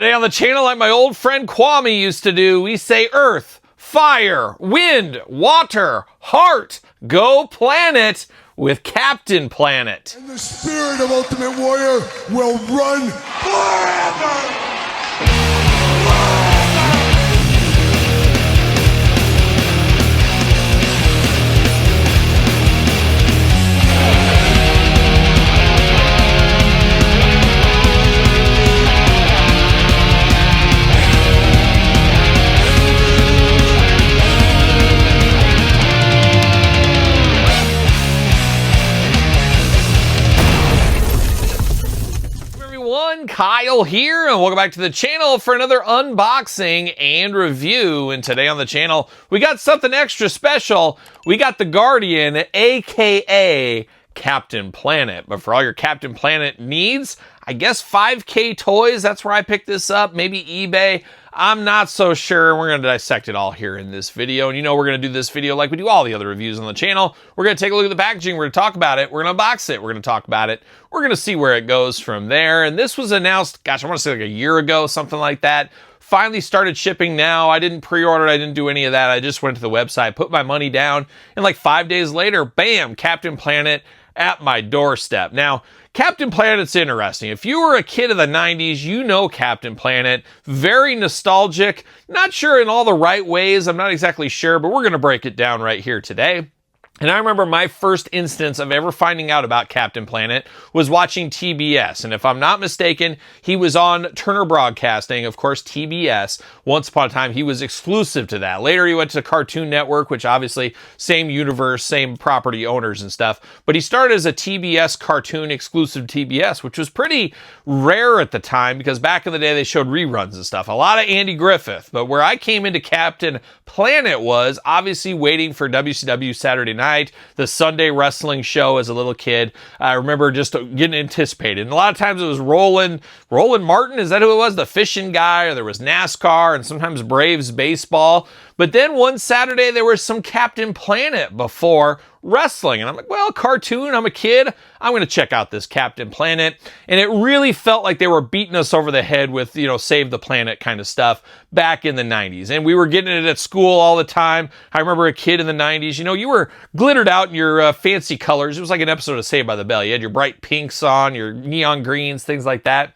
Today on the channel, like my old friend Kwame used to do, we say Earth, Fire, Wind, Water, Heart, Go Planet with Captain Planet. And the spirit of Ultimate Warrior will run forever! Kyle here, and welcome back to the channel for another unboxing and review. And today on the channel, we got something extra special. We got the Guardian, aka Captain Planet. But for all your Captain Planet needs, I guess 5K Toys, that's where I picked this up, maybe eBay. I'm not so sure. We're going to dissect it all here in this video. And you know we're going to do this video like we do all the other reviews on the channel. We're going to take a look at the packaging. We're going to talk about it. We're going to unbox it. We're going to talk about it. We're going to see where it goes from there. And this was announced, gosh, I want to say like a year ago, something like that. Finally started shipping now. I didn't pre-order it. I didn't do any of that. I just went to the website, put my money down, and like 5 days later, bam, Captain Planet at my doorstep. Now, Captain Planet's interesting. If you were a kid of the 90s, you know Captain Planet. Very nostalgic. Not sure in all the right ways. I'm not exactly sure, but we're going to break it down right here today. And I remember my first instance of ever finding out about Captain Planet was watching TBS. And if I'm not mistaken, he was on Turner Broadcasting, of course, TBS. Once upon a time, he was exclusive to that. Later, he went to Cartoon Network, which obviously same universe, same property owners and stuff. But he started as a TBS cartoon exclusive to TBS, which was pretty rare at the time because back in the day, they showed reruns and stuff. A lot of Andy Griffith. But where I came into Captain Planet was obviously waiting for WCW Saturday Night, the Sunday wrestling show as a little kid. I remember just getting anticipated. And a lot of times it was Roland Martin, is that who it was? The fishing guy, or there was NASCAR and sometimes Braves baseball. But then one Saturday there was some Captain Planet before wrestling. And I'm like, well, cartoon, I'm a kid. I'm going to check out this Captain Planet. And it really felt like they were beating us over the head with, you know, Save the Planet kind of stuff back in the 90s. And we were getting it at school all the time. I remember a kid in the 90s, you know, you were glittered out in your fancy colors. It was like an episode of Saved by the Bell. You had your bright pinks on, your neon greens, things like that.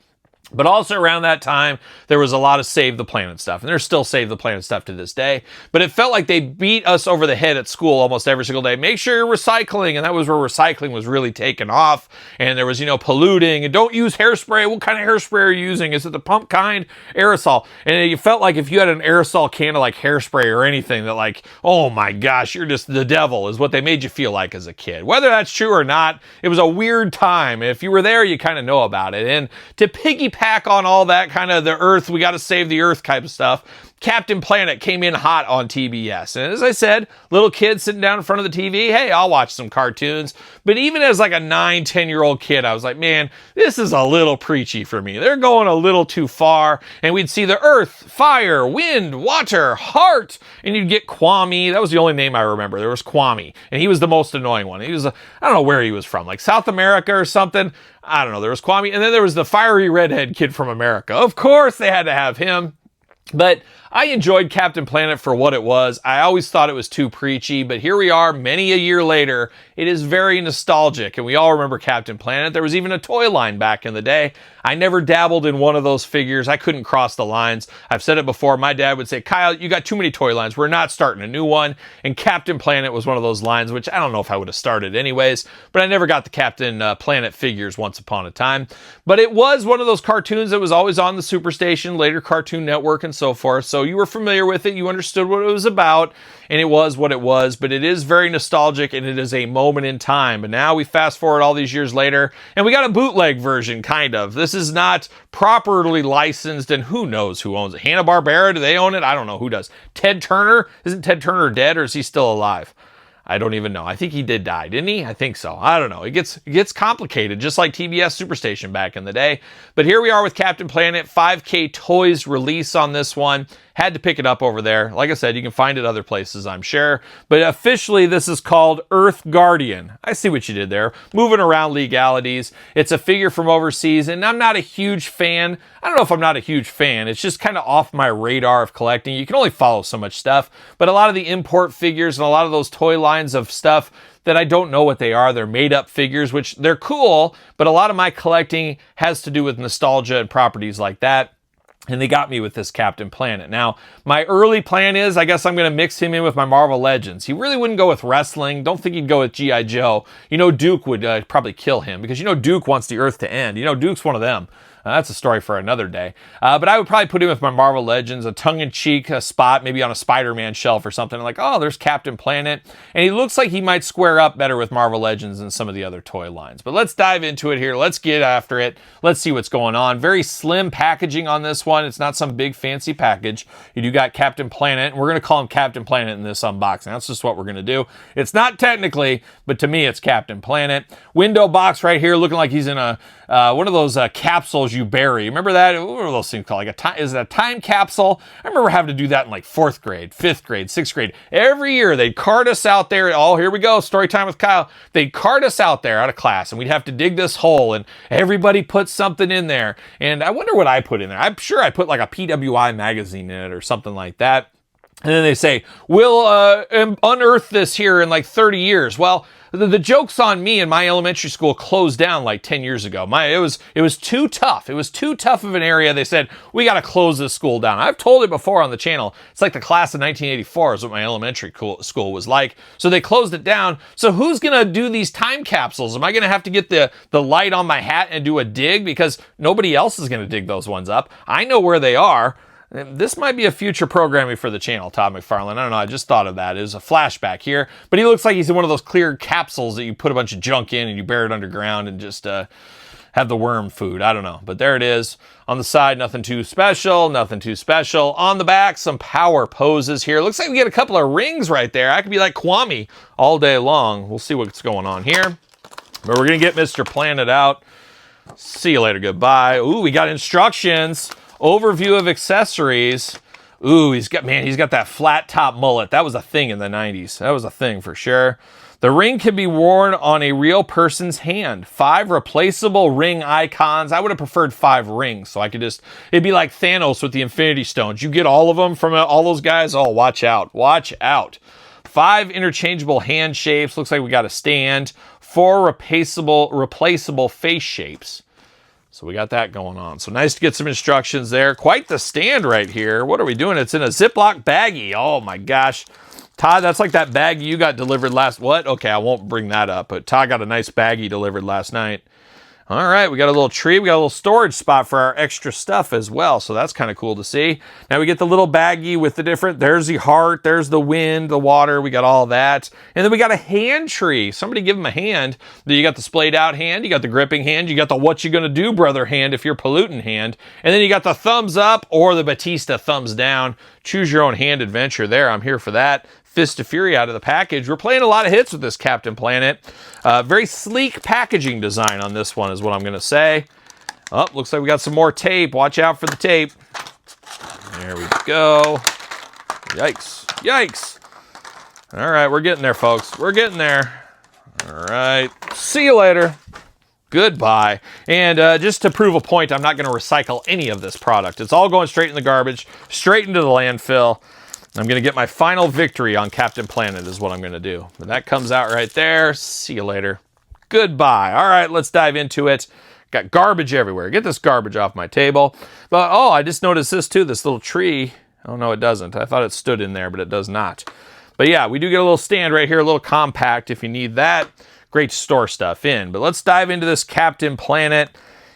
But also around that time, there was a lot of Save the Planet stuff. And there's still Save the Planet stuff to this day. But it felt like they beat us over the head at school almost every single day. Make sure you're recycling. And that was where recycling was really taken off. And there was, you know, polluting. And don't use hairspray. What kind of hairspray are you using? Is it the pump kind? Aerosol. And you felt like if you had an aerosol can of like hairspray or anything that like, oh my gosh, you're just the devil is what they made you feel like as a kid. Whether that's true or not, it was a weird time. If you were there, you kind of know about it. And to piggyback on all that kind of the Earth, we got to save the Earth type of stuff, Captain Planet came in hot on TBS. And as I said, little kid sitting down in front of the TV, hey, I'll watch some cartoons. But even as like a 9, 10-year-old kid, I was like, man, this is a little preachy for me. They're going a little too far. And we'd see the Earth, Fire, Wind, Water, Heart, and you'd get Kwame. That was the only name I remember. There was Kwame, and he was the most annoying one. He was, I don't know where he was from, like South America or something. I don't know. There was Kwame, and then there was the fiery redhead kid from America. Of course, they had to have him. But I enjoyed Captain Planet for what it was. I always thought it was too preachy, but here we are many a year later. It is very nostalgic, and we all remember Captain Planet. There was even a toy line back in the day. I never dabbled in one of those figures. I couldn't cross the lines. I've said it before. My dad would say, Kyle, you got too many toy lines. We're not starting a new one. And Captain Planet was one of those lines, which I don't know if I would have started anyways, but I never got the Captain Planet figures once upon a time. But it was one of those cartoons that was always on the Superstation, later Cartoon Network and so forth. So you were familiar with it. You understood what it was about, and it was what it was. But it is very nostalgic, and it is a moment in time. But now we fast forward all these years later, and we got a bootleg version, kind of. This is not properly licensed, and who knows who owns it. Hanna-Barbera, do they own it? I don't know who does. Ted Turner? Isn't Ted Turner dead, or is he still alive? I don't even know. I think he did die, didn't he? I think so. I don't know. It gets complicated, just like TBS Superstation back in the day. But here we are with Captain Planet. 5K Toys release on this one. Had to pick it up over there. Like I said, you can find it other places, I'm sure. But officially, this is called Earth Guardian. I see what you did there. Moving around legalities. It's a figure from overseas, and I'm not a huge fan. I don't know if I'm not a huge fan. It's just kind of off my radar of collecting. You can only follow so much stuff. But a lot of the import figures and a lot of those toy lines of stuff that I don't know what they are. They're made up figures, which they're cool, but a lot of my collecting has to do with nostalgia and properties like that. And they got me with this Captain Planet. Now, my early plan is, I guess I'm going to mix him in with my Marvel Legends. He really wouldn't go with wrestling. Don't think he'd go with G.I. Joe. You know, Duke would probably kill him because, you know, Duke wants the Earth to end. You know, Duke's one of them. That's a story for another day. But I would probably put him with my Marvel Legends, a tongue-in-cheek spot, maybe on a Spider-Man shelf or something. Like, oh, there's Captain Planet. And he looks like he might square up better with Marvel Legends than some of the other toy lines. But let's dive into it here. Let's get after it. Let's see what's going on. Very slim packaging on this one. It's not some big fancy package. You do got Captain Planet. And we're going to call him Captain Planet in this unboxing. That's just what we're going to do. It's not technically, but to me, it's Captain Planet. Window box right here looking like he's in a one of those capsules you bury. Remember that? What are those things called? Is it a time capsule? I remember having to do that in like 4th grade, 5th grade, 6th grade. Every year they'd cart us out there. Oh, here we go. Story time with Kyle. They'd cart us out there out of class and we'd have to dig this hole and everybody put something in there. And I wonder what I put in there. I'm sure I put like a PWI magazine in it or something like that. And then they say, we'll unearth this here in like 30 years. Well, the joke's on me, and my elementary school closed down like 10 years ago. It was too tough. It was too tough of an area. They said, we got to close this school down. I've told it before on the channel. It's like the class of 1984 is what my elementary school was like. So they closed it down. So who's going to do these time capsules? Am I going to have to get the light on my hat and do a dig? Because nobody else is going to dig those ones up. I know where they are. This might be a future programming for the channel, Todd McFarlane. I don't know. I just thought of that. It was a flashback here. But he looks like he's in one of those clear capsules that you put a bunch of junk in and you bury it underground and just have the worm food. I don't know. But there it is. On the side, nothing too special. Nothing too special. On the back, some power poses here. Looks like we get a couple of rings right there. I could be like Kwame all day long. We'll see what's going on here. But we're going to get Mr. Planet out. See you later. Goodbye. Ooh, we got instructions. Overview of accessories. Ooh, he's got that flat top mullet. That was a thing in the 90s. That was a thing for sure. The ring can be worn on a real person's hand. 5 replaceable ring icons. I would have preferred 5 rings, so I could it'd be like Thanos with the Infinity Stones. You get all of them from all those guys. Oh, watch out. Watch out. 5 interchangeable hand shapes. Looks like we got a stand. 4 replaceable face shapes. So we got that going on. So nice to get some instructions there. Quite the stand right here. What are we doing? It's in a Ziploc baggie. Oh my gosh. Todd, that's like that baggie you got delivered last... What? Okay, I won't bring that up. But Todd got a nice baggie delivered last night. All right, we got a little tree. We got a little storage spot for our extra stuff as well. So that's kind of cool to see. Now we get the little baggie with the different... There's the heart. There's the wind, the water. We got all that. And then we got a hand tree. Somebody give him a hand. Then you got the splayed out hand. You got the gripping hand. You got the what you gonna do, brother hand if you're polluting hand. And then you got the thumbs up or the Batista thumbs down. Choose your own hand adventure there. I'm here for that. Fist of Fury out of the package. We're playing a lot of hits with this Captain Planet. Very sleek packaging design on this one is what I'm going to say. Oh, looks like we got some more tape. Watch out for the tape. There we go. Yikes. Yikes. All right, we're getting there, folks. We're getting there. All right. See you later. Goodbye. And just to prove a point, I'm not going to recycle any of this product. It's all going straight in the garbage, straight into the landfill. I'm going to get my final victory on Captain Planet is what I'm going to do. And that comes out right there. See you later. Goodbye. All right, let's dive into it. Got garbage everywhere. Get this garbage off my table. But, oh, I just noticed this too, this little tree. Oh, no, it doesn't. I thought it stood in there, but it does not. But yeah, we do get a little stand right here, a little compact if you need that. Great to store stuff in. But let's dive into this Captain Planet.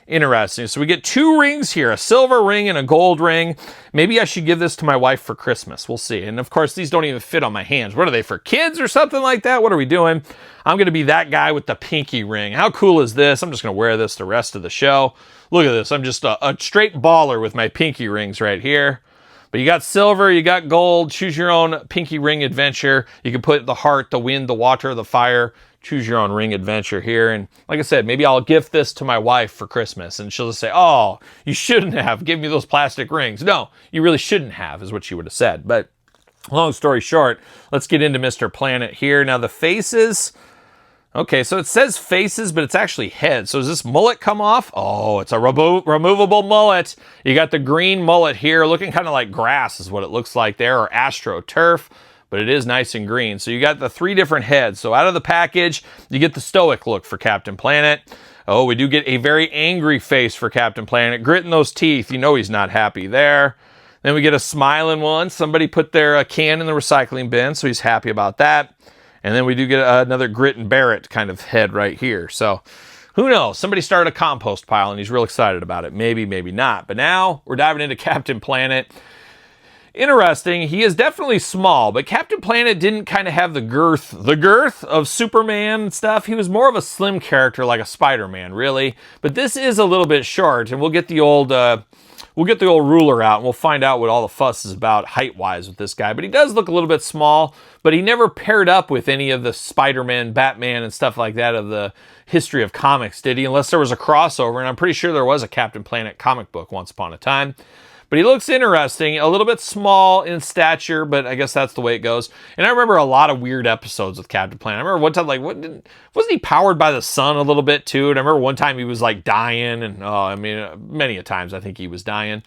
Interesting. So we get 2 rings here, a silver ring and a gold ring. Maybe I should give this to my wife for Christmas. We'll see. And of course, these don't even fit on my hands. What are they, for kids or something like that? What are we doing? I'm going to be that guy with the pinky ring. How cool is this? I'm just going to wear this the rest of the show. Look at this. I'm just a straight baller with my pinky rings right here. But you got silver, you got gold. Choose your own pinky ring adventure. You can put the heart, the wind, the water, the fire. choose your own ring adventure here. And like I said, maybe I'll gift this to my wife for Christmas, and she'll just say, oh, you shouldn't have. Give me those plastic rings. No, you really shouldn't have, is what she would have said. But long story short, let's get into Mr. Planet here. Now the faces, okay, so it says faces, but it's actually head. So does this mullet come off? Oh, it's a removable mullet. You got the green mullet here, looking kind of like grass is what it looks like there, or AstroTurf, but it is nice and green. So you got the 3 different heads. So out of the package, you get the stoic look for Captain Planet. Oh, we do get a very angry face for Captain Planet. Gritting those teeth, you know he's not happy there. Then we get a smiling one. Somebody put their can in the recycling bin, so he's happy about that. And then we do get another grit and bear it kind of head right here. So who knows? Somebody started a compost pile and he's real excited about it. Maybe, maybe not. But now we're diving into Captain Planet. Interesting. He is definitely small, but Captain Planet didn't kind of have the girth of Superman and stuff. He was more of a slim character like a Spider-Man, really. But this is a little bit short, and we'll get the old ruler out and we'll find out what all the fuss is about height-wise with this guy. But he does look a little bit small, but he never paired up with any of the Spider-Man, Batman, and stuff like that of the history of comics, did he? Unless there was a crossover, and I'm pretty sure there was a Captain Planet comic book once upon a time. But he looks interesting, a little bit small in stature, but I guess that's the way it goes. And I remember a lot of weird episodes with Captain Planet. I remember one time, like, wasn't he powered by the sun a little bit too? And I remember one time he was like dying, and many a times I think he was dying.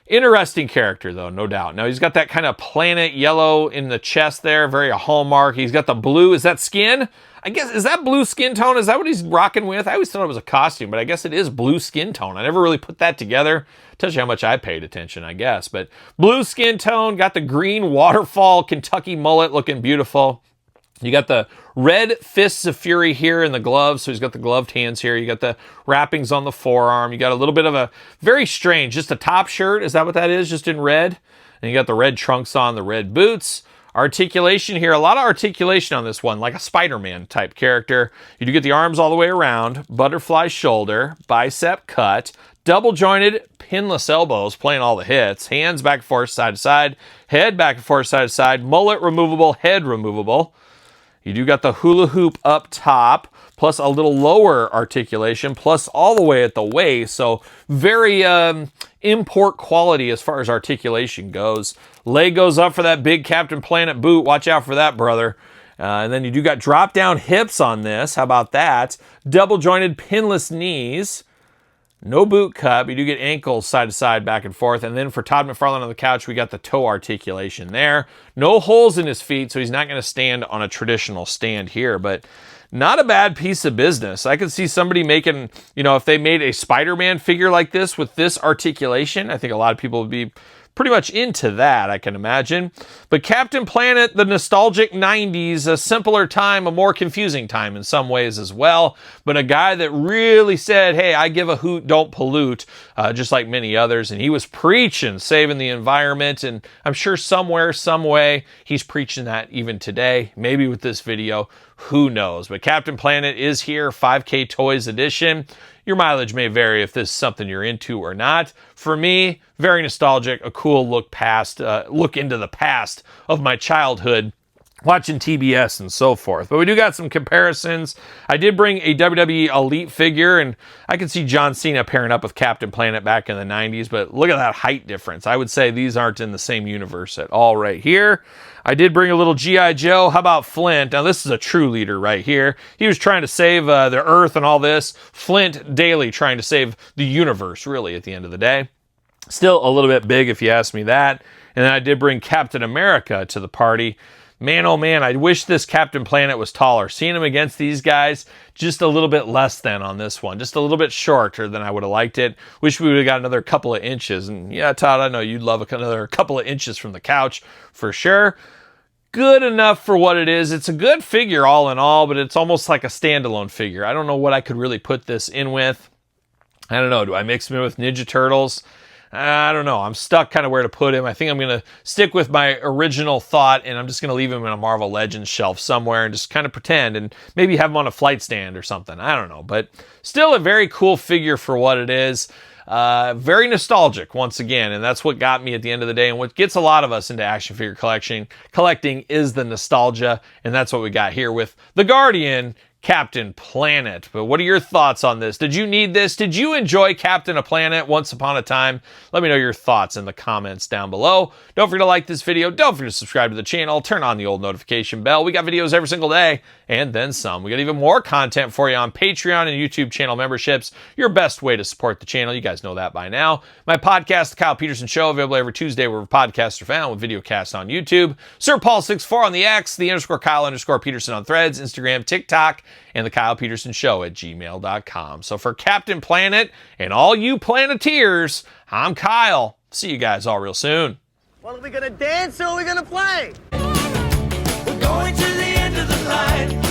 Interesting character though, no doubt. Now he's got that kind of planet yellow in the chest there, very a hallmark. He's got the blue, is that skin? I guess, is that blue skin tone? Is that what he's rocking with? I always thought it was a costume, but I guess it is blue skin tone. I never really put that together. Tells you how much I paid attention, I guess. But blue skin tone, got the green waterfall Kentucky mullet looking beautiful. You got the red fists of fury here in the gloves, so he's got the gloved hands here. You got the wrappings on the forearm. You got a little bit of a very strange, just a top shirt. Is that what that is? Just in red? And you got the red trunks on, the red boots. Articulation here, a lot of articulation on this one, like a Spider-Man type character. You do get the arms all the way around, butterfly shoulder, bicep cut, double jointed, pinless elbows, playing all the hits, hands back and forth, side to side, head back and forth, side to side, mullet removable, head removable. You do got the hula hoop up top, plus a little lower articulation, plus all the way at the waist. So very import quality as far as articulation goes. Leg goes up for that big Captain Planet boot. Watch out for that, brother. And then you do got drop down hips on this. How about that? Double jointed pinless knees. No boot cut, but you do get ankles side to side, back and forth. And then for Todd McFarlane on the couch, we got the toe articulation there. No holes in his feet, so he's not going to stand on a traditional stand here. But not a bad piece of business. I could see somebody making, if they made a Spider-Man figure like this with this articulation, I think a lot of people would be pretty much into that, I can imagine. But Captain Planet, the nostalgic 90s, a simpler time, a more confusing time in some ways as well. But a guy that really said, hey, I give a hoot, don't pollute, just like many others. And he was preaching saving the environment. And I'm sure somewhere, some way, he's preaching that even today. Maybe with this video, who knows? But Captain Planet is here, 5K Toys edition. Your mileage may vary if this is something you're into or not. For me, very nostalgic, a cool look into the past of my childhood, watching TBS and so forth. But we do got some comparisons. I did bring a WWE Elite figure, and I can see John Cena pairing up with Captain Planet back in the 90s, but look at that height difference. I would say these aren't in the same universe at all right here. I did bring a little G.I. Joe. How about Flint? Now, this is a true leader right here. He was trying to save the Earth and all this. Flint daily trying to save the universe, really, at the end of the day. Still a little bit big, if you ask me that. And then I did bring Captain America to the party. Man, oh man, I wish this Captain Planet was taller. Seeing him against these guys, just a little bit less than on this one. Just a little bit shorter than I would have liked it. Wish we would have got another couple of inches. And yeah, Todd, I know you'd love another couple of inches from the couch for sure. Good enough for what it is. It's a good figure all in all, but it's almost like a standalone figure. I don't know what I could really put this in with. I don't know. Do I mix him in with Ninja Turtles? I don't know. I'm stuck kind of where to put him. I think I'm going to stick with my original thought, and I'm just going to leave him in a Marvel Legends shelf somewhere and just kind of pretend and maybe have him on a flight stand or something. I don't know. But still a very cool figure for what it is. Very nostalgic once again, and that's what got me at the end of the day, and what gets a lot of us into action figure collecting is the nostalgia, and that's what we got here with the Guardian, Captain Planet. But what are your thoughts on this? Did you need this? Did you enjoy Captain a Planet once upon a time? Let me know your thoughts in the comments down below. Don't forget to like this video. Don't forget to subscribe to the channel. Turn on the old notification bell. We got videos every single day and then some. We got even more content for you on Patreon and YouTube channel memberships. Your best way to support the channel. You guys know that by now. My podcast, The Kyle Peterson Show, available every Tuesday where podcasts are found, with video casts on YouTube. Sir Paul64 on the X, the _Kyle_Peterson on Threads, Instagram, TikTok, and the KylePetersonShow at gmail.com. So for Captain Planet and all you Planeteers, I'm Kyle. See you guys all real soon. Well, are we gonna dance or are we gonna play? We're going to the end of the line.